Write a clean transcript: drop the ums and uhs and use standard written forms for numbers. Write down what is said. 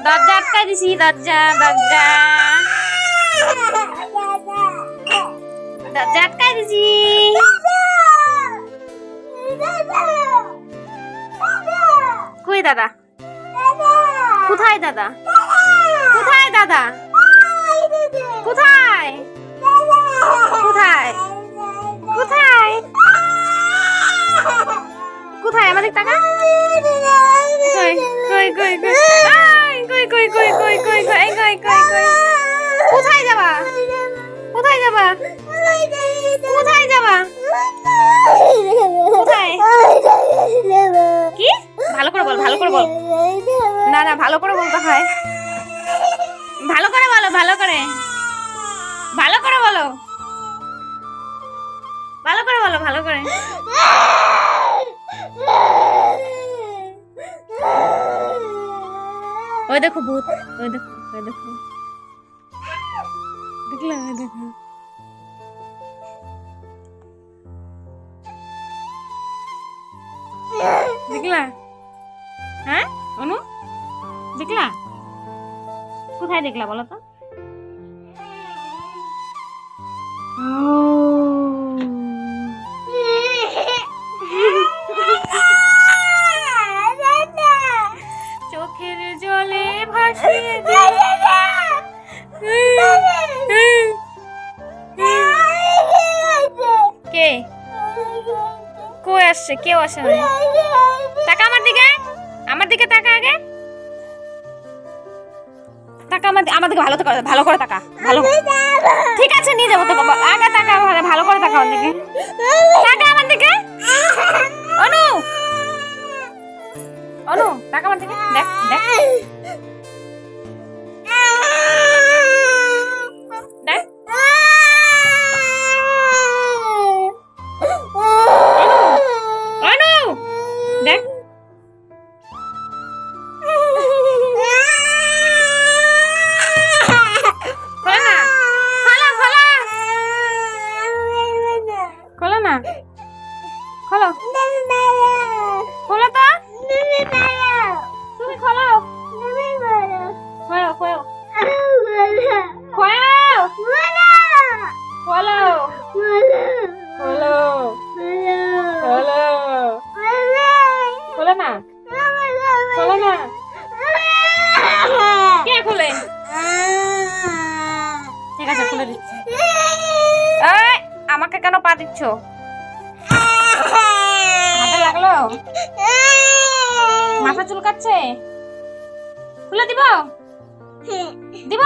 দরজা আটকাই দিছি, দরজা দরজা দরজা আটকাই দিছি। কই দাদা? কোথায় দাদা? কোথায় দাদা? কোথায় কোথায় কোথায় কোথায়? আমাদের টাকা কই কই কই কই কই কই কই কই কই কই কই কই কই কোথায় যাবা? কোথায় যাবা? কোথায় যাবা? কোথায়? কি? ভালো করে বল, ভালো করে বল। না না, ভালো করে বলতে হয়। ভালো করে বলো, ভালো করে, ভালো করে বলো, ভালো করে বলো, ভালো করে। ওই দেখো ভূত, ওই দেখো, ওই দেখো, দেখলা? ওই দেখো, দেখলা? হ্যাঁ অনু, দেখলা? কোথায় দেখলা বলো তো? চোখের জলে ভাসিয়ে কে? কই আসছে? কেউ আসে না। টাকা আমার দিকে, আমার দিকে টাকা আগে। টাকা আমার দিকে, ভালো করে টাকা, ভালো। ঠিক আছে নিয়ে যাবো তো, আগে টাকা, ভালো করে টাকা আমার দিকে, টাকা আমার দিকে। অনু, অনু, টাকা আমার দিকে, দেখ দেখ দেখ। অনু, দেখ। খোলো না, খোলো, খোলো তো, তুমি খোলো, খোলো, খোলো, খোলো, খোলো, খোলো, খোলো না, খোলো না। কে খুলে? ঠিক আছে খুলে দিচ্ছি। আমাকে কেন পা দিচ্ছ? হাতে লাগলো? মাথা চুলকাচ্ছে? খুলে দিব? দিব?